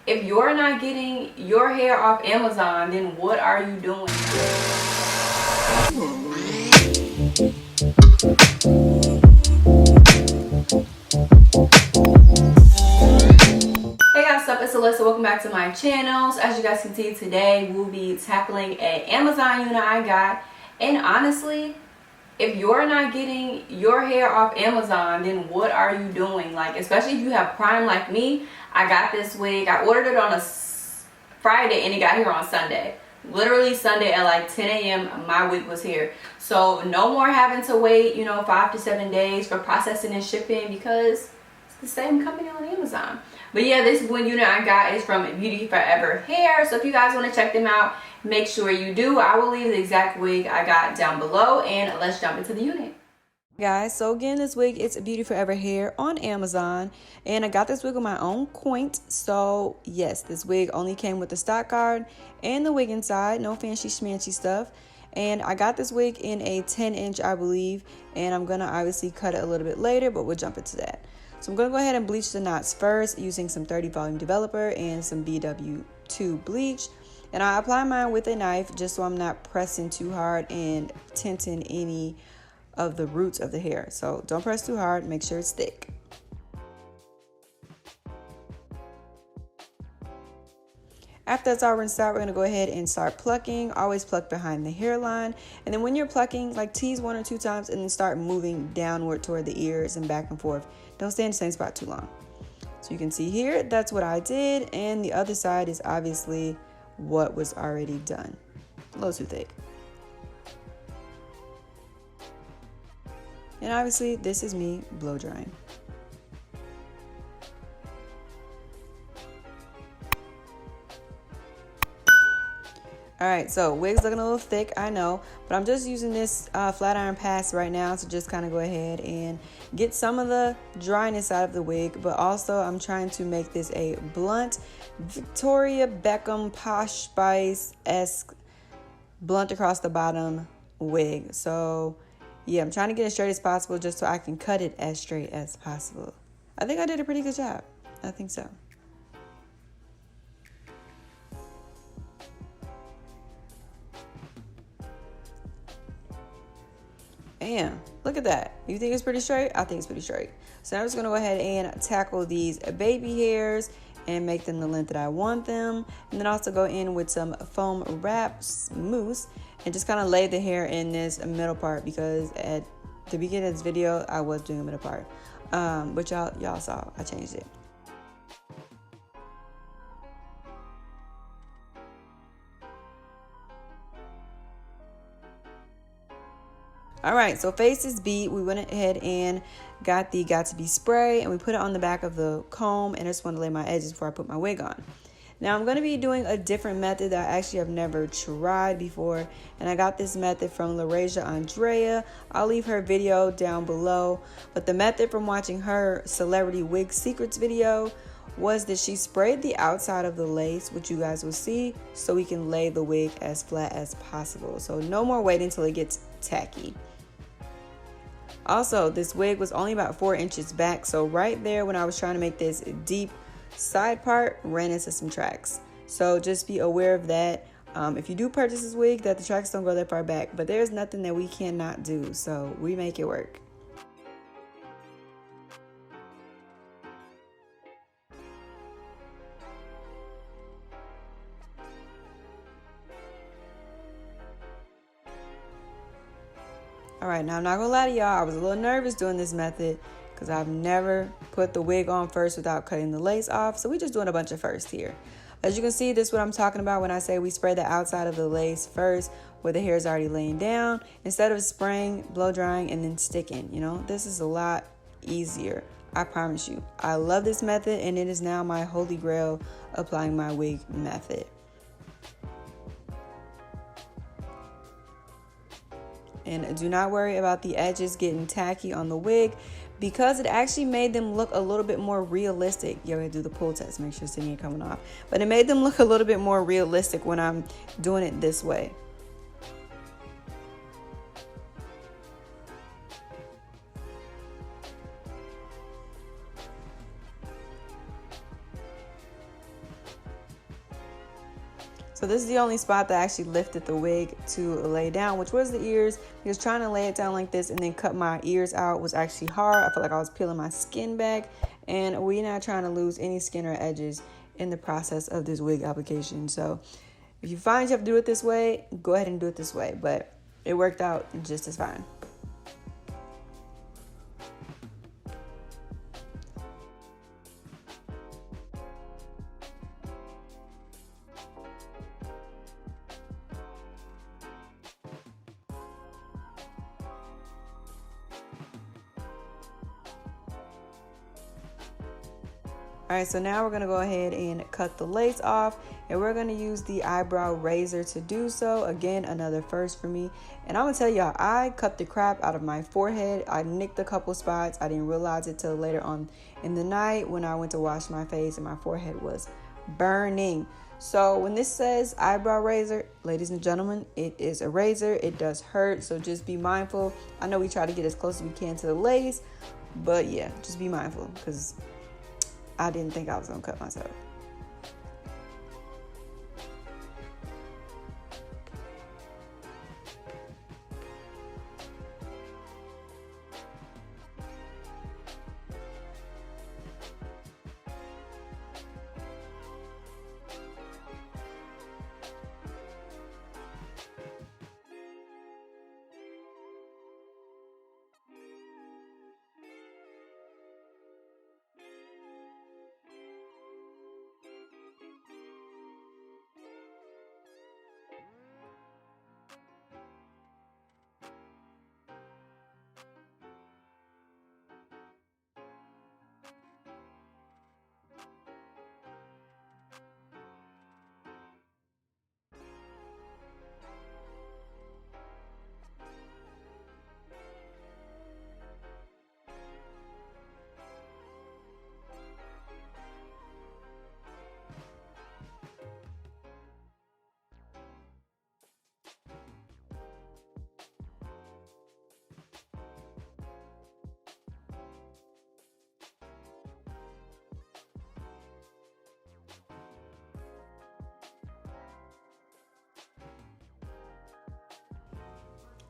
If you're not getting your hair off Amazon, then what are you doing? Hey guys, what's up? It's Alyssa. Welcome back to my channel. So as you guys can see, today we'll be tackling an Amazon unit I got. And honestly, if you're not getting your hair off Amazon, then what are you doing? Like, especially if you have Prime like me. I got this wig. I ordered it on a Friday and it got here on Sunday. Literally Sunday at like 10 a.m. my wig was here. So no more having to wait, 5 to 7 days for processing and shipping, because it's the same company on Amazon. But yeah, this one unit I got is from Beauty Forever Hair. So if you guys want to check them out, make sure you do. I will leave the exact wig I got down below, and let's jump into the unit. Guys, so again, this wig, it's Beauty Forever Hair on Amazon, and I got this wig on my own coin. So yes, this wig only came with the stock card and the wig inside, no fancy schmancy stuff. And I got this wig in a 10-inch, I believe, and I'm gonna obviously cut it a little bit later, but we'll jump into that. So I'm gonna go ahead and bleach the knots first using some 30 volume developer and some BW2 bleach. And I apply mine with a knife just so I'm not pressing too hard and tinting any of the roots of the hair. So don't press too hard, make sure it's thick. After that's all rinsed out, we're gonna go ahead and start plucking. Always pluck behind the hairline. And then when you're plucking, like tease 1 or 2 times and then start moving downward toward the ears and back and forth. Don't stay in the same spot too long. So you can see here, that's what I did. And the other side is obviously what was already done. A little too thick. And obviously this is me blow drying. Alright, so wig's looking a little thick, I know, but I'm just using this flat iron pass right now to just kind of go ahead and get some of the dryness out of the wig, but also I'm trying to make this a blunt Victoria Beckham Posh Spice-esque blunt across the bottom wig. So yeah, I'm trying to get it straight as possible just so I can cut it as straight as possible. I think I did a pretty good job. I think so. Bam, look at that. You think it's pretty straight? I think it's pretty straight. So I'm just gonna go ahead and tackle these baby hairs and make them the length that I want them. And then also go in with some foam wrap mousse and just kind of lay the hair in this middle part, because at the beginning of this video, I was doing a middle part. But y'all saw, I changed it. All right, so face is beat. We went ahead and got the Got To Be spray, and we put it on the back of the comb, and I just want to lay my edges before I put my wig on. Now I'm going to be doing a different method that I actually have never tried before, and I got this method from LaRasia Andrea. I'll leave her video down below, but the method from watching her Celebrity Wig Secrets video was that she sprayed the outside of the lace, which you guys will see, so we can lay the wig as flat as possible. So no more waiting until it gets tacky. Also, this wig was only about 4 inches back, so right there when I was trying to make this deep side part, ran into some tracks. So just be aware of that. If you do purchase this wig, that the tracks don't go that far back, but there's nothing that we cannot do, so we make it work. All right, now I'm not gonna lie to y'all, I was a little nervous doing this method because I've never put the wig on first without cutting the lace off. So we're just doing a bunch of firsts here. As you can see, this is what I'm talking about when I say we spray the outside of the lace first where the hair is already laying down, instead of spraying, blow drying, and then sticking. This is a lot easier. I promise you. I love this method, and it is now my holy grail applying my wig method. And do not worry about the edges getting tacky on the wig, because it actually made them look a little bit more realistic. You gotta do the pull test, make sure it's ain't coming off. But it made them look a little bit more realistic when I'm doing it this way. So this is the only spot that I actually lifted the wig to lay down, which was the ears, because trying to lay it down like this and then cut my ears out was actually hard. I felt like I was peeling my skin back, and we're not trying to lose any skin or edges in the process of this wig application. So if you find you have to do it this way, go ahead and do it this way, but it worked out just as fine. All right, so now we're gonna go ahead and cut the lace off, and we're gonna use the eyebrow razor to do so. Again, another first for me. And I'm gonna tell y'all, I cut the crap out of my forehead. I nicked a couple spots. I didn't realize it till later on in the night when I went to wash my face and my forehead was burning. So when this says eyebrow razor, ladies and gentlemen, it is a razor. It does hurt, so just be mindful. I know we try to get as close as we can to the lace, but yeah, just be mindful, because I didn't think I was gonna cut myself.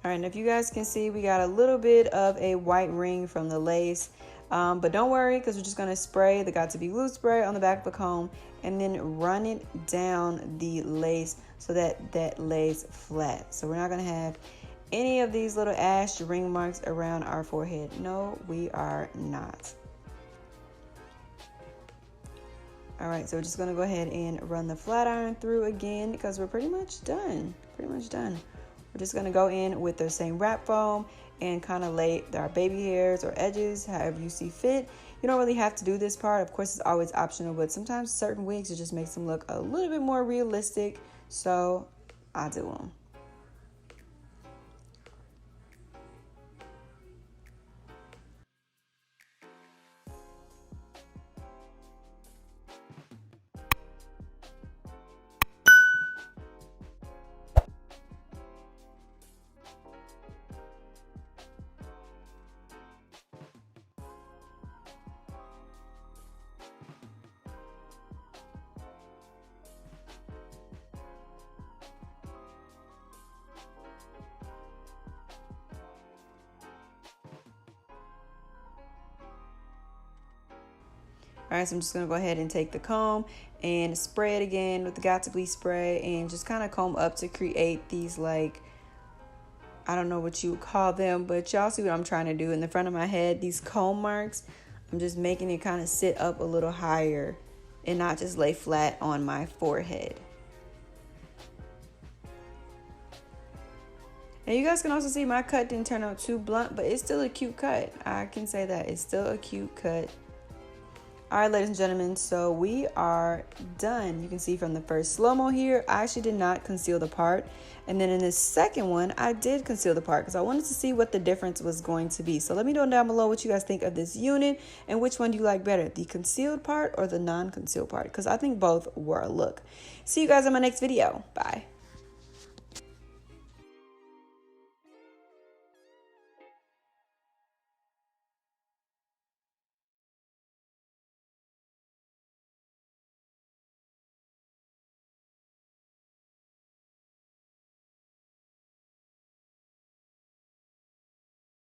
All right, and if you guys can see, we got a little bit of a white ring from the lace, but don't worry, because we're just gonna spray the Got To Be Glue spray on the back of the comb and then run it down the lace so that that lays flat. So we're not gonna have any of these little ash ring marks around our forehead. No, we are not. All right, so we're just gonna go ahead and run the flat iron through again, because we're pretty much done. We're just gonna go in with the same wrap foam and kind of lay our baby hairs or edges, however you see fit. You don't really have to do this part. Of course, it's always optional, but sometimes certain wigs, it just makes them look a little bit more realistic. So I do them. All right, so I'm just gonna go ahead and take the comb and spray it again with the Got To Be spray and just kind of comb up to create these, like, I don't know what you would call them, but y'all see what I'm trying to do in the front of my head, these comb marks. I'm just making it kind of sit up a little higher and not just lay flat on my forehead. And you guys can also see my cut didn't turn out too blunt, but it's still a cute cut. I can say that it's still a cute cut. All right, ladies and gentlemen, so we are done. You can see from the first slow-mo here, I actually did not conceal the part. And then in this second one, I did conceal the part because I wanted to see what the difference was going to be. So let me know down below what you guys think of this unit and which one do you like better, the concealed part or the non-concealed part? Because I think both were a look. See you guys in my next video. Bye.